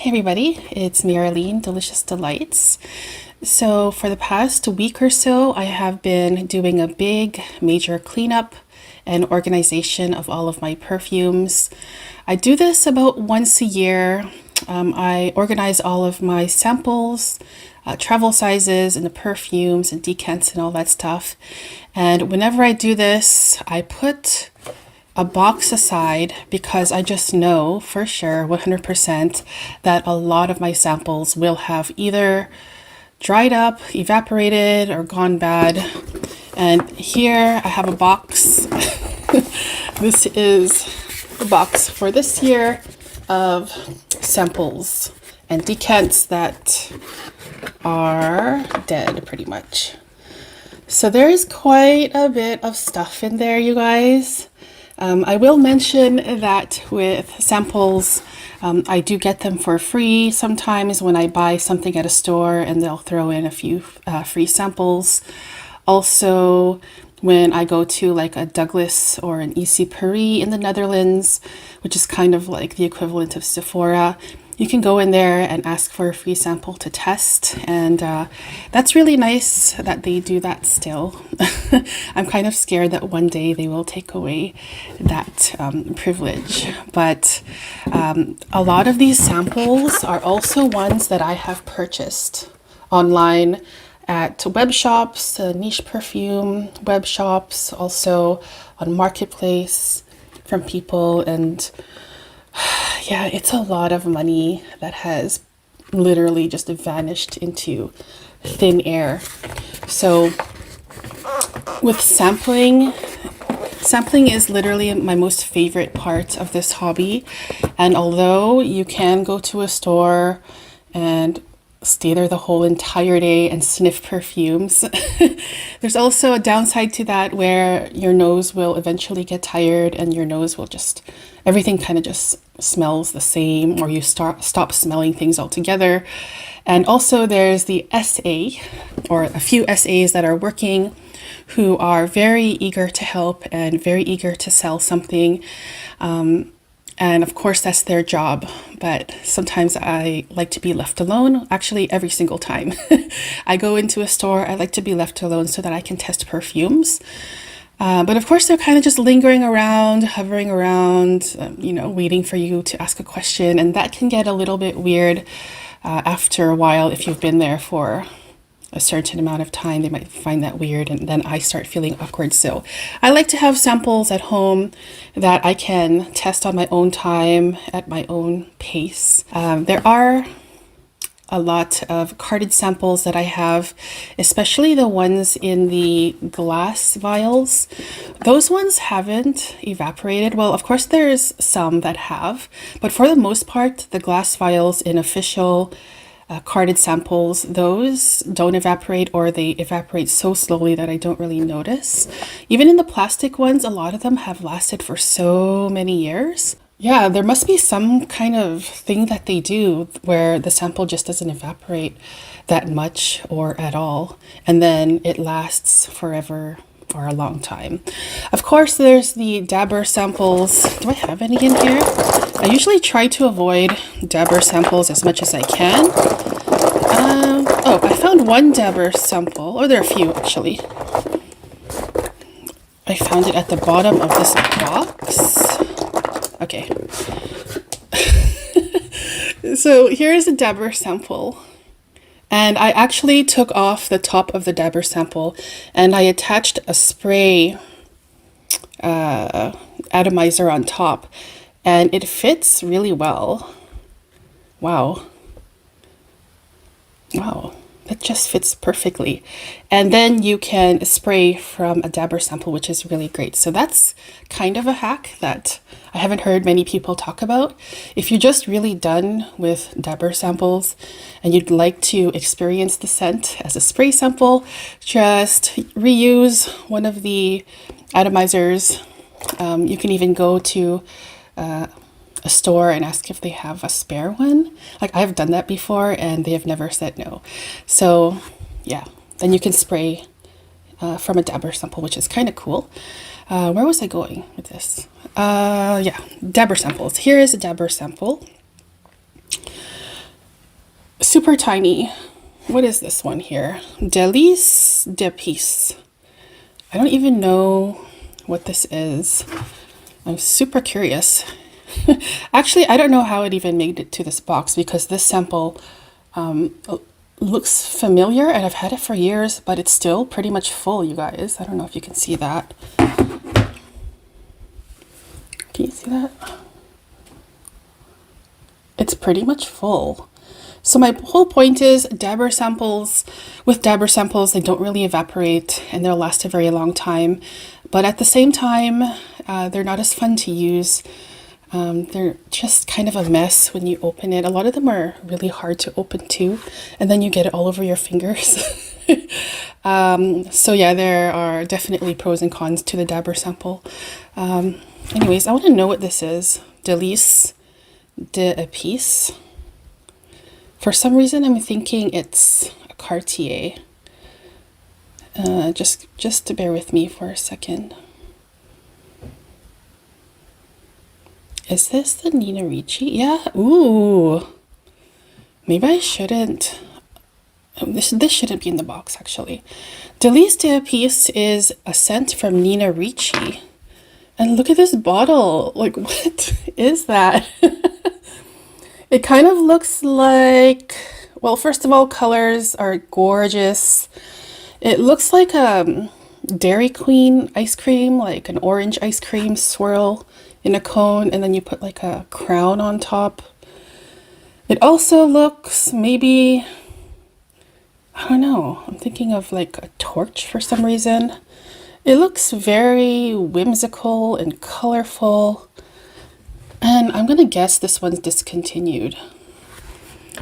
Hey everybody, it's me Arlene, Delicious Delights. So for the past week or so, I have been doing a big major cleanup and organization of all of my perfumes. I do this about once a year. I organize all of my samples, travel sizes, and the perfumes and decants and all that stuff. And whenever I do this, I put a box aside because I just know for sure 100% that a lot of my samples will have either dried up, evaporated, or gone bad. And here I have a box. This is the box for this year of samples and decants that are dead pretty much. So there is quite a bit of stuff in there, you guys. I will mention that with samples, I do get them for free sometimes when I buy something at a store and they'll throw in a few free samples. Also, when I go to like a Douglas or an EC Paris in the Netherlands, which is kind of like the equivalent of Sephora, you can go in there and ask for a free sample to test. And that's really nice that they do that still. I'm kind of scared that one day they will take away that privilege. But a lot of these samples are also ones that I have purchased online at web shops, niche perfume web shops, also on Marketplace from people. And yeah, it's a lot of money that has literally just vanished into thin air. So with sampling is literally my most favorite part of this hobby. And although you can go to a store and stay there the whole entire day and sniff perfumes, there's also a downside to that where your nose will eventually get tired and your nose will just, everything kind of just smells the same, or you stop smelling things altogether. And also there's the SA, or a few SAs that are working, who are very eager to help and very eager to sell something. And of course, that's their job. But sometimes I like to be left alone. Actually, every single time I go into a store, I like to be left alone so that I can test perfumes. But of course, they're kind of just lingering around, hovering around, waiting for you to ask a question. And that can get a little bit weird after a while. If you've been there for a certain amount of time, they might find that weird, and then I start feeling awkward. So I like to have samples at home that I can test on my own time at my own pace. There are a lot of carded samples that I have, especially the ones in the glass vials. Those ones haven't evaporated. Well, of course, there's some that have, but for the most part, the glass vials in official carded samples, those don't evaporate, or they evaporate so slowly that I don't really notice. Even in the plastic ones, a lot of them have lasted for so many years. Yeah, there must be some kind of thing that they do where the sample just doesn't evaporate that much or at all, and then it lasts forever for a long time. Of course, there's the dabber samples. Do I have any in here? I usually try to avoid dabber samples as much as I can. Oh, I found one dabber sample, or there are a few actually. I found it at the bottom of this box. Okay. So here's a dabber sample. And I actually took off the top of the dabber sample and I attached a spray atomizer on top, and it fits really well. Wow. Wow, that just fits perfectly. And then you can spray from a dabber sample, which is really great. So that's kind of a hack that I haven't heard many people talk about. If you're just really done with dabber samples and you'd like to experience the scent as a spray sample, just reuse one of the atomizers. You can even go to a store and ask if they have a spare one. Like, I've done that before and they have never said no. So yeah, then you can spray from a dabber sample, which is kind of cool. Where was I going with this? Yeah, dabber samples. Here is a dabber sample. super tiny. What is this one here? Délices d'épices. I don't even know what this is. I'm super curious. Actually, I don't know how it even made it to this box because this sample looks familiar and I've had it for years, but it's still pretty much full, you guys. I don't know if you can see that. Can you see that? It's pretty much full. So my whole point is dabber samples, with dabber samples, they don't really evaporate and they'll last a very long time. But at the same time, they're not as fun to use. They're just kind of a mess when you open it. A lot of them are really hard to open too, and then you get it all over your fingers. So yeah, there are definitely pros and cons to the dabber sample. Anyways, I want to know what this is. Délices d'épices. For some reason, I'm thinking it's a Cartier. Just to bear with me for a second. Is this the Nina Ricci? Yeah. Ooh. Maybe I shouldn't. This shouldn't be in the box, actually. Délices d'épices is a scent from Nina Ricci. And look at this bottle. Like, what is that? It kind of looks like, well, first of all, colors are gorgeous. It looks like a Dairy Queen ice cream, like an orange ice cream swirl in a cone, and then you put like a crown on top. It also looks maybe, I don't know, I'm thinking of like a torch for some reason. It looks very whimsical and colorful. And I'm gonna guess this one's discontinued.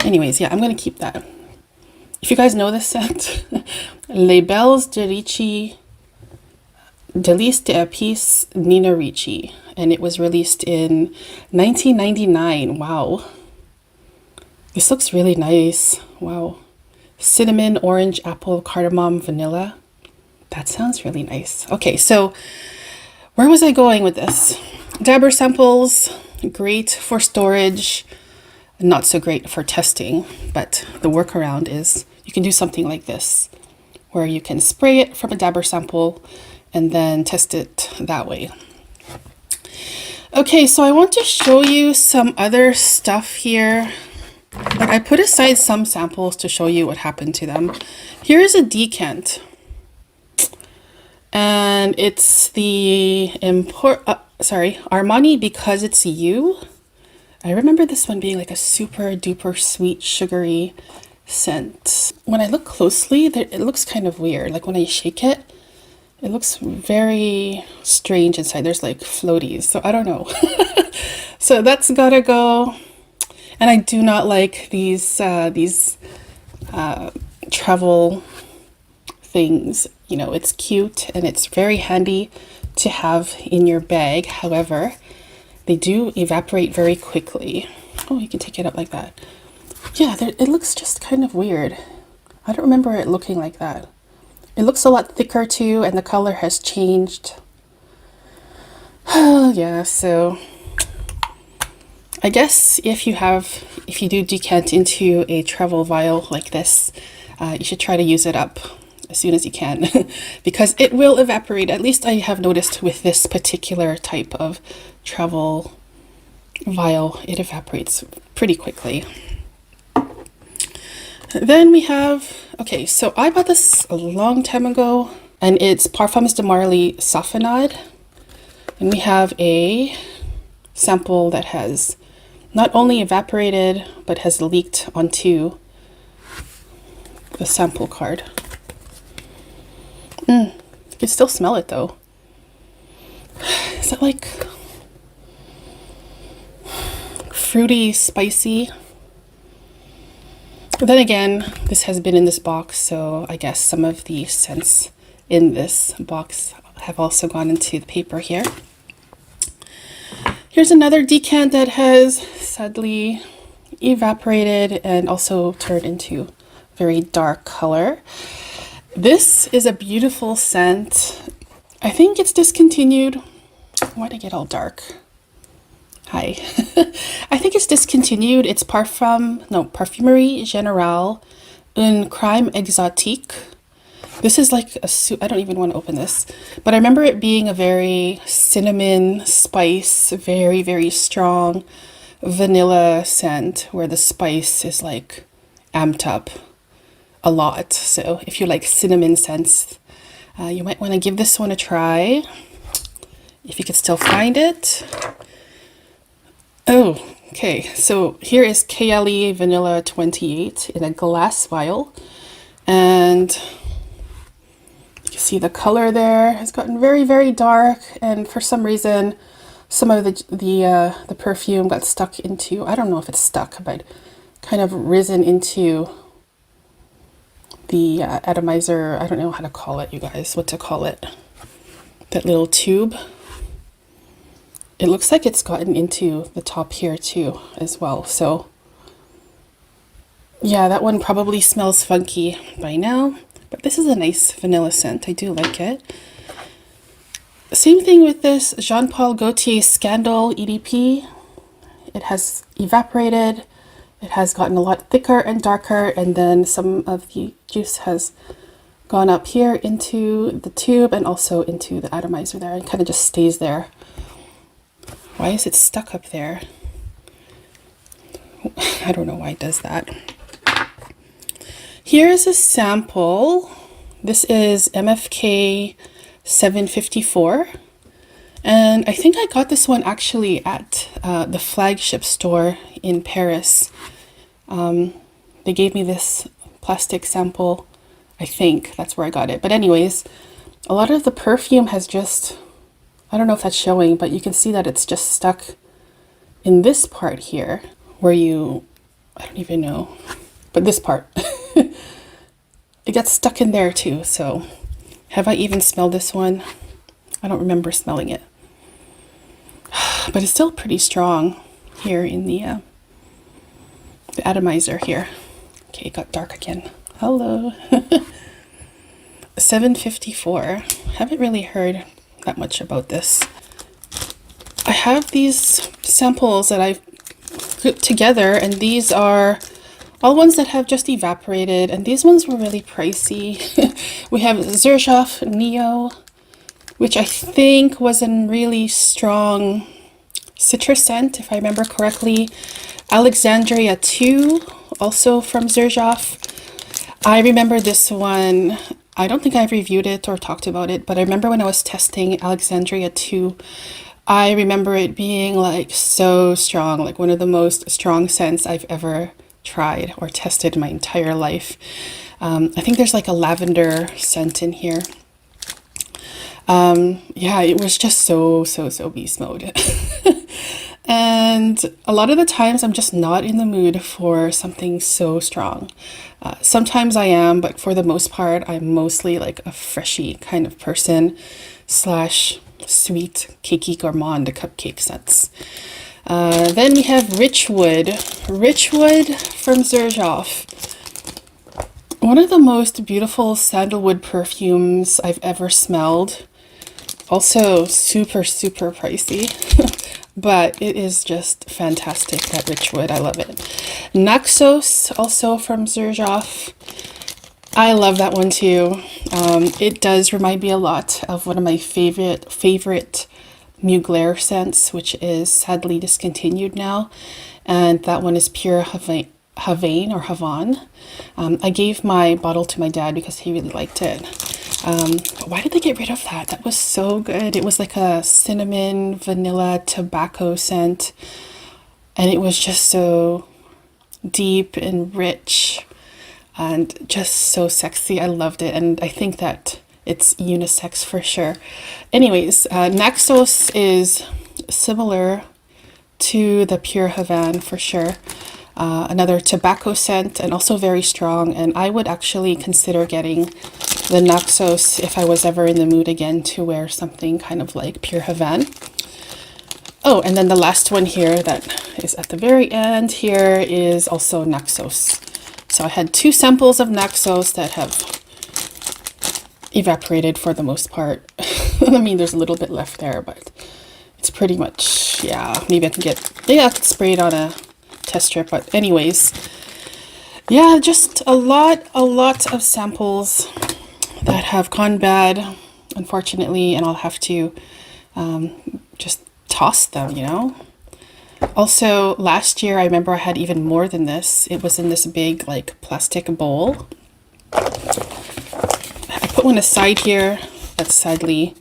Anyways, yeah, I'm gonna keep that. If you guys know this scent, Les Belles de Ricci, Délices d'épices, Nina Ricci. And it was released in 1999. Wow. This looks really nice. Wow. Cinnamon, orange, apple, cardamom, vanilla. That sounds really nice. Okay, so where was I going with this? Dabber samples, great for storage, not so great for testing, but the workaround is you can do something like this, where you can spray it from a dabber sample and then test it that way. Okay, so I want to show you some other stuff here. Like, I put aside some samples to show you what happened to them. Here's a decant. And it's the Armani Because It's You. I remember this one being like a super duper sweet sugary scent. When I look closely, it looks kind of weird. Like when I shake it, it looks very strange inside. There's like floaties, so I don't know. So that's gotta go. And I do not like these travel things. You know, it's cute and it's very handy to have in your bag. However, they do evaporate very quickly. Oh, you can take it up like that. Yeah, it looks just kind of weird. I don't remember it looking like that. It looks a lot thicker too, and the color has changed. Oh yeah, so I guess if you do decant into a travel vial like this, you should try to use it up as soon as you can because it will evaporate. At least I have noticed with this particular type of travel vial, it evaporates pretty quickly. Then we have, okay, so I bought this a long time ago and it's Parfums de Marly Saffinade. And we have a sample that has not only evaporated, but has leaked onto the sample card. You can still smell it though. Is it like fruity, spicy? But then again, this has been in this box, so I guess some of the scents in this box have also gone into the paper here. Here's another decant that has sadly evaporated and also turned into very dark color. This is a beautiful scent. I think it's discontinued. Why did it get all dark? Hi. I think it's discontinued. It's Parfumerie Générale Un Crème Exotique. This is like a soup. I don't even want to open this. But I remember it being a very cinnamon spice, very, very strong vanilla scent where the spice is like amped up a lot. So if you like cinnamon scents, you might want to give this one a try if you could still find it. Oh, okay. So here is KLE Vanilla 28 in a glass vial. And you can see the color there has gotten very, very dark. And for some reason, some of the perfume got stuck into, I don't know if it's stuck, but kind of risen into the atomizer. I don't know how to call it, you guys, what to call it. That little tube. It looks like it's gotten into the top here too as well. So yeah, that one probably smells funky by now, but this is a nice vanilla scent. I do like it. Same thing with this Jean Paul Gaultier Scandal EDP. It has evaporated. It has gotten a lot thicker and darker, and then some of the juice has gone up here into the tube and also into the atomizer there, and kind of just stays there. Why is it stuck up there? I don't know why it does that. Here is a sample. This is MFK 754. And I think I got this one actually at the flagship store in Paris. They gave me this plastic sample. I think that's where I got it. But anyways, a lot of the perfume has just, I don't know if that's showing, but you can see that it's just stuck in this part here where I don't even know, but this part, it gets stuck in there too. So have I even smelled this one? I don't remember smelling it, but it's still pretty strong here in the atomizer here. Okay, it got dark again. Hello. 754. Haven't really heard that much about this. I have these samples that I've put together, and these are all ones that have just evaporated, and these ones were really pricey. We have Xerjoff Neo, which I think was a really strong citrus scent, if I remember correctly. Alexandria 2, also from Xerjoff. I remember this one. I don't think I've reviewed it or talked about it, but I remember when I was testing Alexandria 2, I remember it being like so strong, like one of the most strong scents I've ever tried or tested in my entire life. I think there's like a lavender scent in here. Yeah, it was just so beast mode. And a lot of the times I'm just not in the mood for something so strong. Sometimes I am, but for the most part, I'm mostly like a freshy kind of person / sweet, cakey gourmand cupcake scents. Then we have Richwood. Richwood from Xerjoff. One of the most beautiful sandalwood perfumes I've ever smelled. Also super pricey. But it is just fantastic, that Richwood. I love it. Naxos, also from Xerjoff. I love that one too. It does remind me a lot of one of my favorite Mugler scents, which is sadly discontinued now. And that one is Pure Havane or Havane. I gave my bottle to my dad because he really liked it. Why did they get rid of that? That was so good. It was like a cinnamon, vanilla, tobacco scent. And it was just so deep and rich and just so sexy. I loved it. And I think that it's unisex for sure. Anyways, Naxos is similar to the Pure Havane for sure. Another tobacco scent and also very strong. And I would actually consider getting the Naxos if I was ever in the mood again to wear something kind of like Pure Havane. Oh, and then the last one here that is at the very end here is also Naxos. So I had 2 samples of Naxos that have evaporated for the most part. I mean, there's a little bit left there, but it's pretty much yeah, maybe I could spray it on a test strip. But anyways, yeah, just a lot of samples that have gone bad, unfortunately, and I'll have to just toss them, you know. Also, last year I remember I had even more than this. It was in this big like plastic bowl. I put one aside here that's sadly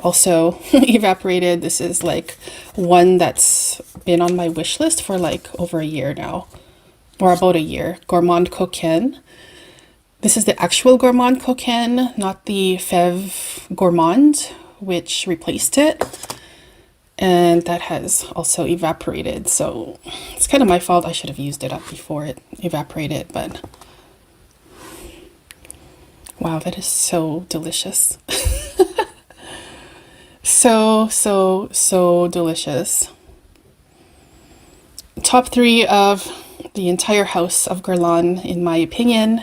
also evaporated. This is like one that's been on my wish list for like over a year now, or about a year. Gourmand Coquin. This is the actual Gourmand Coquin, not the Fève Gourmand, which replaced it. And that has also evaporated, so it's kind of my fault. I should have used it up before it evaporated, but wow, that is so delicious. So delicious. Top 3 of the entire house of Guerlain, in my opinion.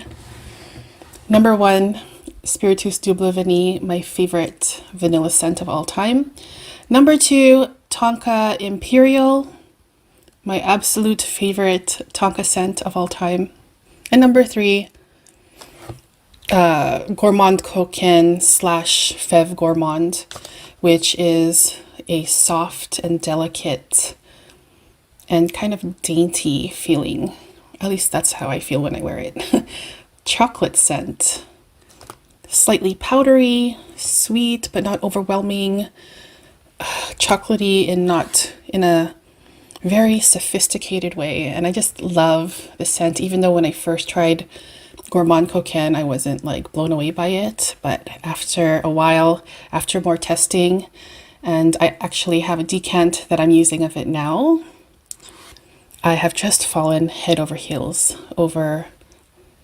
Number 1, Spiritus Double Vanille, my favorite vanilla scent of all time. Number 2, Tonka Imperial, my absolute favorite Tonka scent of all time. And number 3, Gourmand Coquin / Fève Gourmand, which is a soft and delicate and kind of dainty feeling. At least that's how I feel when I wear it. Chocolate scent. Slightly powdery, sweet, but not overwhelming. Chocolatey and not in a very sophisticated way. And I just love the scent, even though when I first tried Gourmand Coquin, I wasn't like blown away by it. But after a while, after more testing, and I actually have a decant that I'm using of it now, I have just fallen head over heels over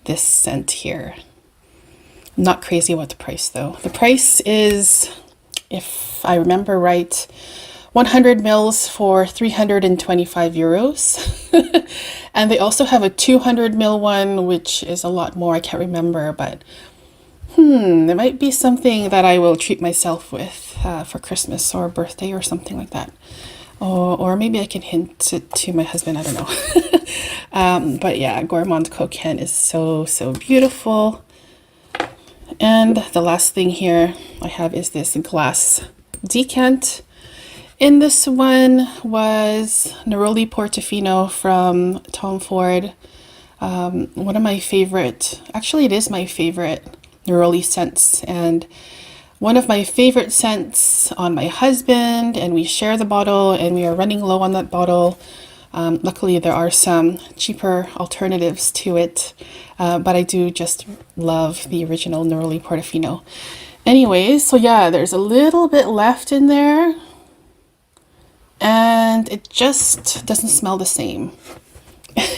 this scent here. Not crazy about the price though. The price is, if I remember right, 100 mils for 325 euros. And they also have a 200 mil one, which is a lot more. I can't remember, but there might be something that I will treat myself with for Christmas or birthday or something like that. Or maybe I can hint it to my husband, I don't know. But yeah, Gourmand Coquin is so beautiful. And the last thing here I have is this glass decant. In this one was Neroli Portofino from Tom Ford. One of my favorite, actually it is my favorite Neroli scents, and one of my favorite scents on my husband, and we share the bottle and we are running low on that bottle. Luckily there are some cheaper alternatives to it, but I do just love the original Neroli Portofino. Anyways, so yeah, there's a little bit left in there and it just doesn't smell the same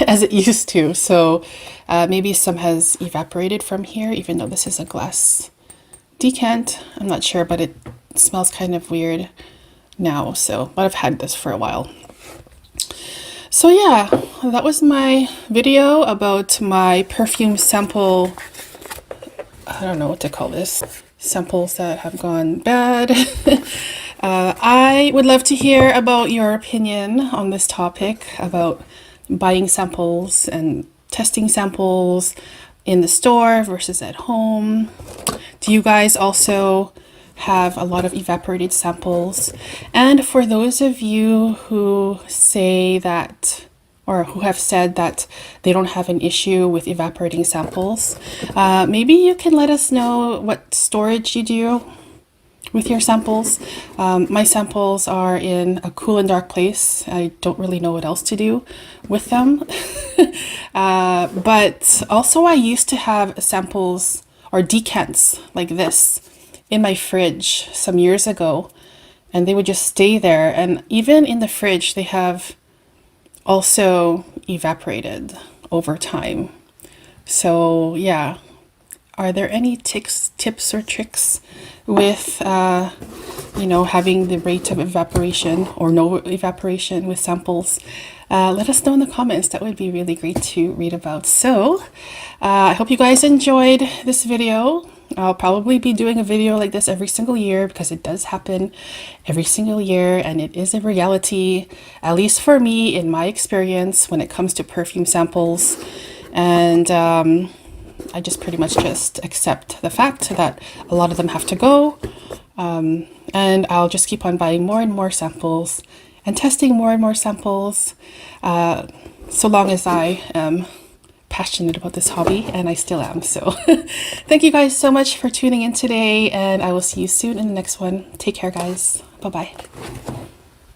as it used to. So maybe some has evaporated from here, even though this is a glass decant. I'm not sure, but it smells kind of weird now. So, but I've had this for a while. So yeah, that was my video about my perfume sample. I don't know what to call this. Samples that have gone bad. I would love to hear about your opinion on this topic about buying samples and testing samples in the store versus at home. Do you guys also have a lot of evaporated samples? And for those of you who say that, or who have said that they don't have an issue with evaporating samples, maybe you can let us know what storage you do with your samples. My samples are in a cool and dark place. I don't really know what else to do with them. But also I used to have samples or decants like this in my fridge some years ago, and they would just stay there. And even in the fridge, they have also evaporated over time. So yeah, are there any tips or tricks with having the rate of evaporation or no evaporation with samples? Let us know in the comments. That would be really great to read about. So I hope you guys enjoyed this video. I'll probably be doing a video like this every single year because it does happen every single year and it is a reality, at least for me in my experience when it comes to perfume samples. And I just pretty much just accept the fact that a lot of them have to go. And I'll just keep on buying more and more samples and testing more and more samples, so long as I am passionate about this hobby, and I still am. So thank you guys so much for tuning in today, and I will see you soon in the next one. Take care, guys. Bye bye.